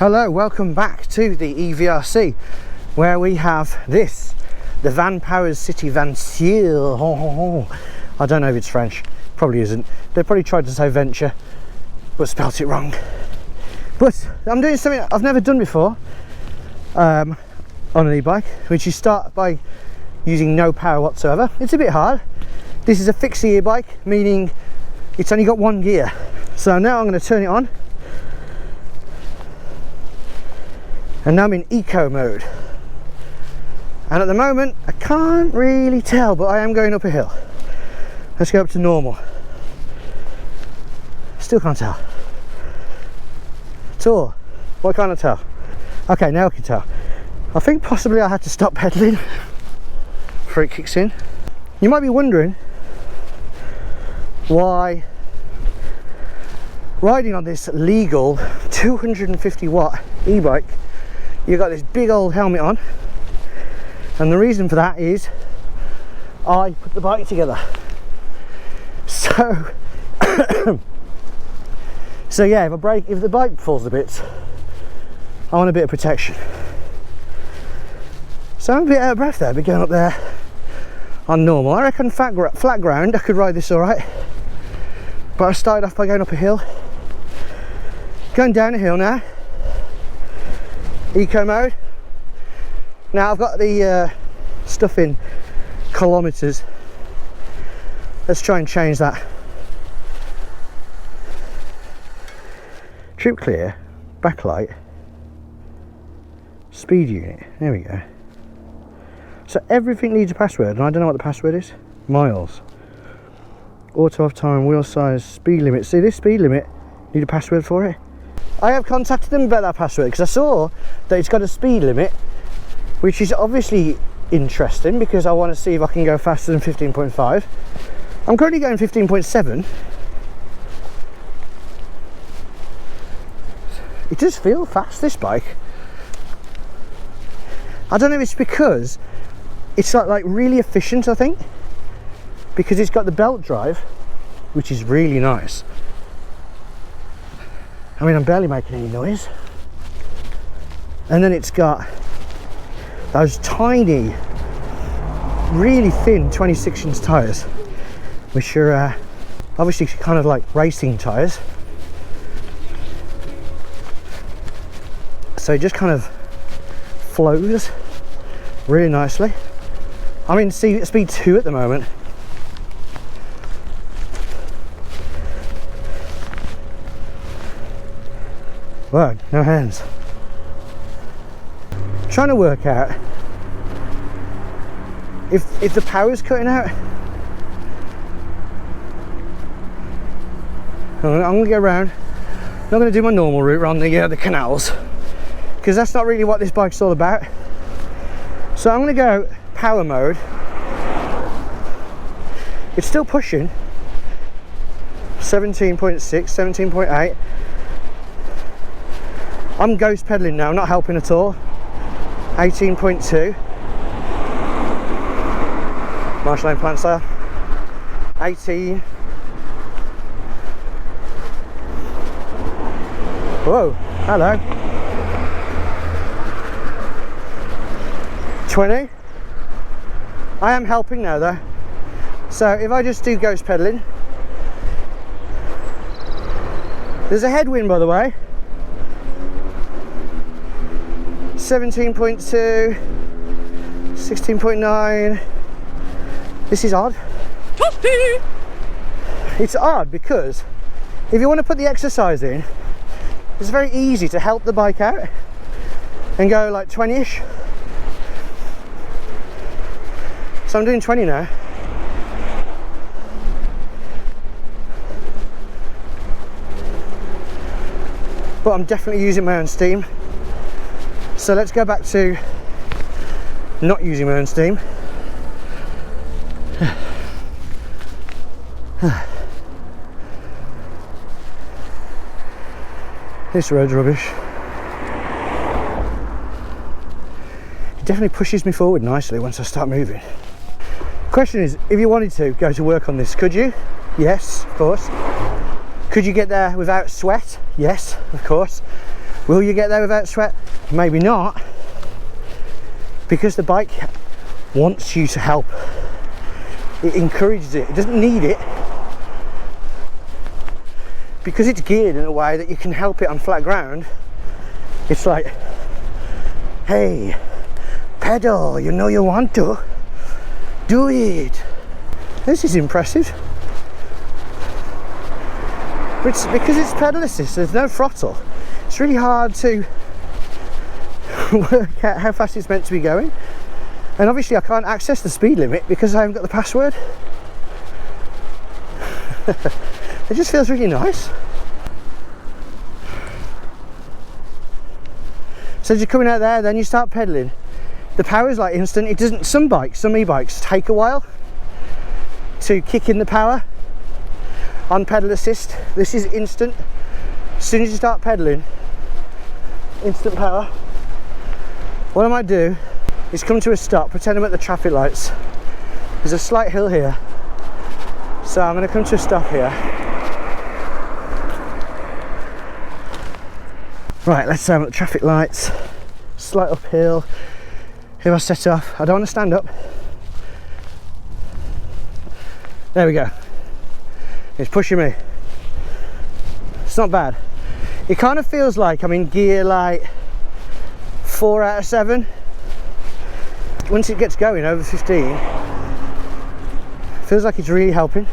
Hello, welcome back to the e-VRC, where we have this, the Vanpowers City Vanture. I don't know if it's French, probably isn't. They probably tried to say venture, but spelt it wrong. But I'm doing something I've never done before on an e-bike, which is start by using no power whatsoever. It's a bit hard. This is a fixed e-bike, meaning it's only got one gear. So now I'm going to turn it on. And now I'm in eco mode. And at the moment, I can't really tell, but I am going up a hill. Let's go up to normal. Still can't tell. At all. Why can't I tell? Okay, now I can tell. I think possibly I had to stop pedaling before it kicks in. You might be wondering why riding on this legal 250 watt e-bike you've got this big old helmet on, and the reason for that is I put the bike together. So so yeah, if the bike falls to bits, I want a bit of protection. So I'm a bit out of breath there, but going up there on normal. I reckon flat ground I could ride this alright, but I started off by going up a hill. Going down a hill now, eco mode. Now I've got the stuff in kilometers. Let's try and change that. Trip clear, backlight, speed unit, there we go. So everything needs a password, and I don't know what the password is. Miles, auto off time, wheel size, speed limit. See, this speed limit, need a password for it. I have contacted them about that password because I saw that it's got a speed limit, which is obviously interesting because I want to see if I can go faster than 15.5. I'm currently going 15.7. It does feel fast, this bike. I don't know if it's because it's like really efficient, I think, because it's got the belt drive, which is really nice. I mean, I'm barely making any noise. And then it's got those tiny, really thin 26-inch tyres, which are obviously kind of like racing tyres. So it just kind of flows really nicely. I'm in speed 2 at the moment. Whoa, no hands. Trying to work out if the power's cutting out. I'm going to go around. I'm not going to do my normal route around the canals, because that's not really what this bike's all about. So I'm going to go power mode. It's still pushing 17.6, 17.8. I'm ghost pedaling now, not helping at all. 18.2. Marshall Lane plant style. 18. Whoa, hello. 20. I am helping now though. So if I just do ghost pedaling. There's a headwind, by the way. 17.2, 16.9. This is odd. It's odd because if you want to put the exercise in, it's very easy to help the bike out and go like 20-ish. So I'm doing 20 now. But I'm definitely using my own steam. So let's go back to not using my own steam. This road's rubbish. It definitely pushes me forward nicely once I start moving. Question is, if you wanted to go to work on this, could you? Yes, of course. Could you get there without sweat? Yes, of course. Will you get there without sweat? Maybe not, because the bike wants you to help. It encourages it. It doesn't need it, because it's geared in a way that you can help it on flat ground. It's like, hey, pedal, you know you want to. Do it. This is impressive. But it's because it's pedal assist, there's no throttle. It's really hard to work out how fast it's meant to be going. And obviously I can't access the speed limit because I haven't got the password. It just feels really nice. So as you're coming out there, then you start pedaling. The power is like instant. It doesn't. Some e-bikes take a while to kick in the power on pedal assist. This is instant. As soon as you start pedaling, instant power. What I might do is come to a stop, pretend I'm at the traffic lights. There's a slight hill here, so I'm going to come to a stop here. Right, let's say I'm at the traffic lights, slight uphill. Here I set off. I don't want to stand up. There we go. It's pushing me. It's not bad. It kind of feels like I'm in gear like 4 out of 7. Once it gets going over 15, it feels like it's really helping.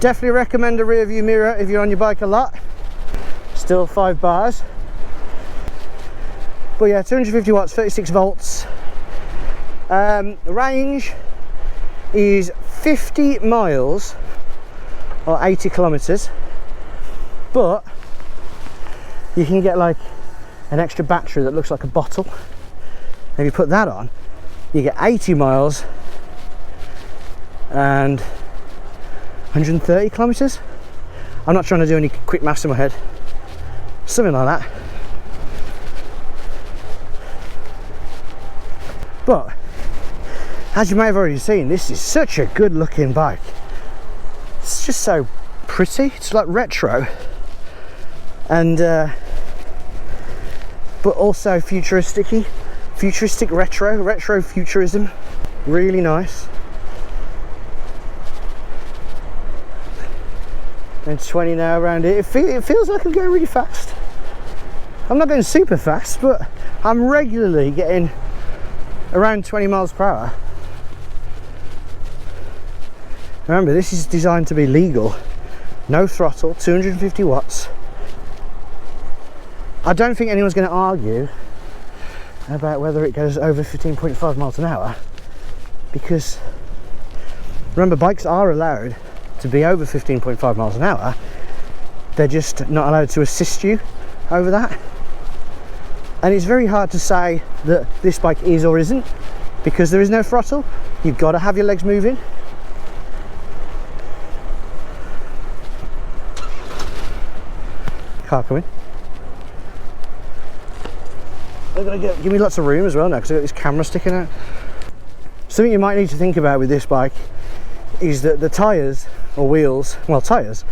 Definitely recommend a rear view mirror if you're on your bike a lot. Still 5 bars. But yeah, 250 watts, 36 volts. Range is 50 miles or 80 kilometers, but you can get like an extra battery that looks like a bottle. If you put that on, you get 80 miles and 130 kilometers. I'm not trying to do any quick maths in my head. Something like that. But as you may have already seen, this is such a good looking bike. It's just so pretty. It's like retro, and but also futuristic retro futurism. Really nice. And 20 now around it. It feels like I'm going really fast. I'm not going super fast, but I'm regularly getting around 20 miles per hour. Remember, this is designed to be legal. No throttle, 250 watts. I don't think anyone's going to argue about whether it goes over 15.5 miles an hour, because remember, bikes are allowed to be over 15.5 miles an hour. They're just not allowed to assist you over that. And it's very hard to say that this bike is or isn't, because there is no throttle. You've got to have your legs moving. Car coming. They're going to give me lots of room as well now, because I've got this camera sticking out. Something you might need to think about with this bike is that the tyres or wheels, well, tyres,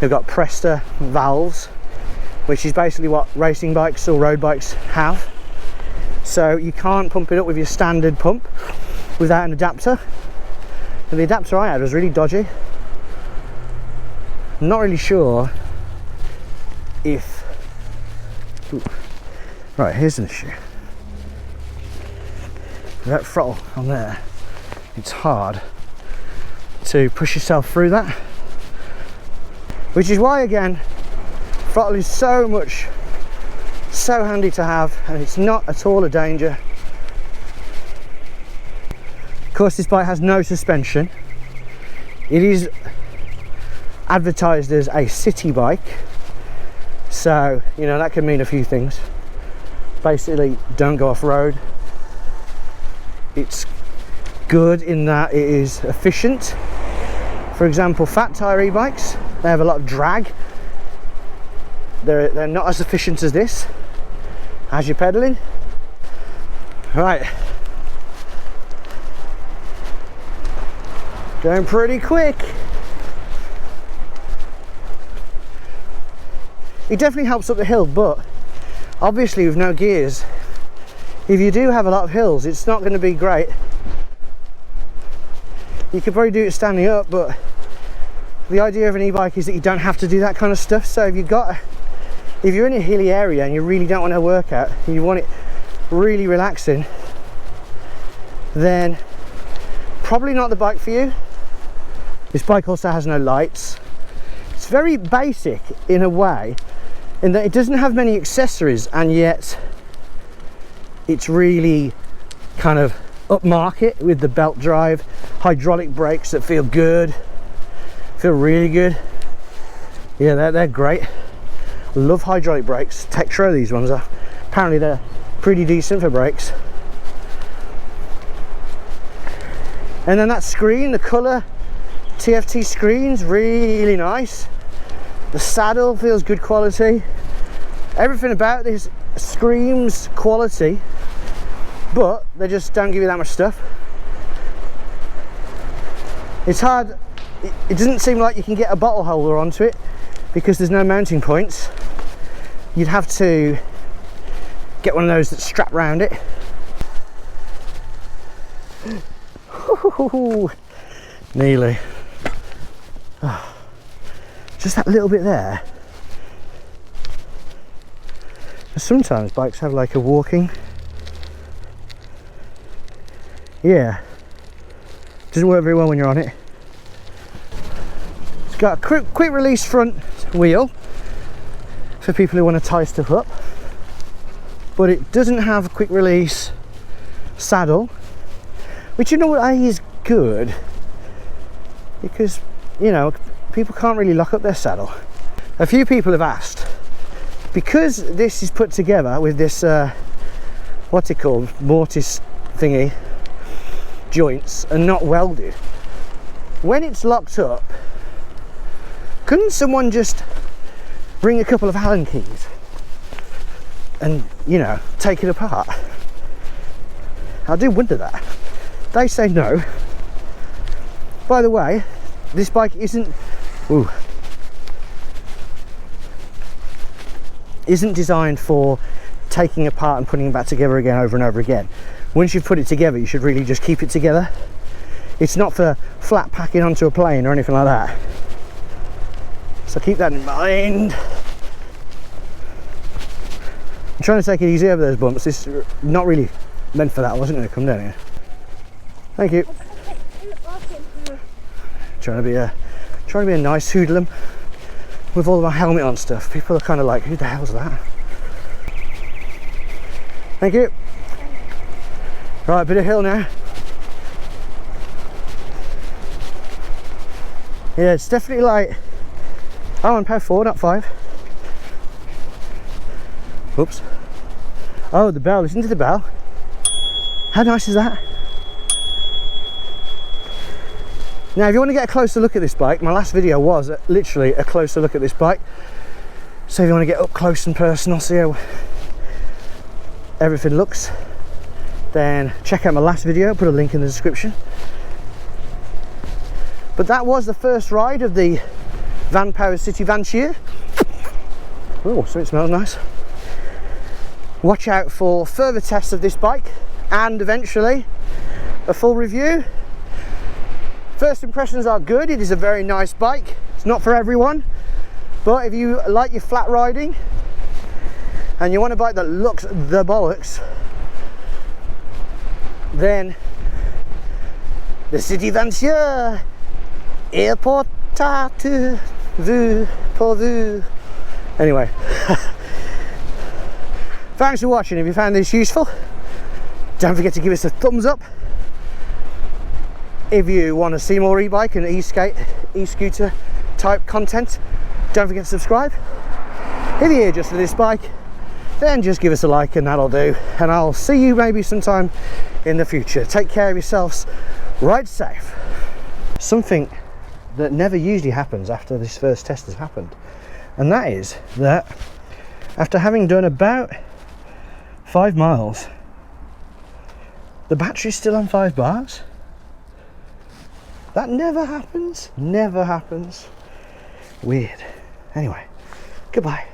they've got Presta valves, which is basically what racing bikes or road bikes have. So you can't pump it up with your standard pump without an adapter. And the adapter I had was really dodgy. I'm not really sure if... Ooh. Right, here's an issue. With that throttle on there, it's hard to push yourself through that. Which is why, again, throttle is so handy to have, and it's not at all a danger. Of course, this bike has no suspension. It is advertised as a city bike, so you know that can mean a few things. Basically, don't go off road. It's good in that it is efficient. For example, fat tire e-bikes, they have a lot of drag. They're not as efficient as this as you're pedaling. Right, going pretty quick. it definitely helps up the hill, but obviously with no gears, if you do have a lot of hills, it's not going to be great. You could probably do it standing up, but the idea of an e-bike is that you don't have to do that kind of stuff. So if you're in a hilly area and you really don't want to work out, and you want it really relaxing, then probably not the bike for you. This bike also has no lights. It's very basic in a way, in that it doesn't have many accessories, and yet it's really kind of upmarket with the belt drive, hydraulic brakes that feel good, feel really good. Yeah, they're great. Love hydraulic brakes. Tektro, these ones are apparently they're pretty decent for brakes. And then that screen, the colour TFT screen's really nice. The saddle feels good quality. Everything about this screams quality, but they just don't give you that much stuff. It's hard, it doesn't seem like you can get a bottle holder onto it because there's no mounting points. You'd have to get one of those that strap around it. Nearly. Oh, just that little bit there. Sometimes bikes have like a walking. Yeah. Doesn't work very well when you're on it. It's got a quick release front wheel for people who want to tie stuff up, but it doesn't have a quick release saddle, which, you know what, is good, because, you know, people can't really lock up their saddle. A few people have asked, because this is put together with this what's it called, mortise thingy joints, and not welded, when it's locked up, couldn't someone just bring a couple of Allen keys and, you know, take it apart? I do wonder that. They say no. By the way, this bike isn't designed for taking apart and putting it back together again over and over again. Once you've put it together, you should really just keep it together. It's not for flat packing onto a plane or anything like that. So keep that in mind. I'm trying to take it easy over those bumps. This is not really meant for that. I wasn't going to come down here. Thank you. Trying to be a nice hoodlum with all of my helmet on stuff. People are kind of like, who the hell's that? Thank you. Right, bit of hill now. Yeah, it's definitely like, I'm on power 4, not 5. Oops. Oh, the bell, listen to the bell. How nice is that? Now, if you want to get a closer look at this bike, my last video was literally a closer look at this bike. So if you want to get up close and personal, see how everything looks, then check out my last video. I'll put a link in the description. But that was the first ride of the Vanpowers City Vanture. Oh, so it smells nice. Watch out for further tests of this bike and eventually a full review. First impressions are good. It is a very nice bike. It's not for everyone, but if you like your flat riding and you want a bike that looks the bollocks, then the City Vanture est portée vue pour vous. Anyway, thanks for watching. If you found this useful, don't forget to give us a thumbs up. If you want to see more e-bike and e-scooter type content, don't forget to subscribe. If you're here just for this bike, then just give us a like and that'll do. And I'll see you maybe sometime in the future. Take care of yourselves, ride safe. Something that never usually happens after this first test has happened, and that is that after having done about 5 miles, the battery's still on 5 bars. That never happens. Never happens. Weird. Anyway, goodbye.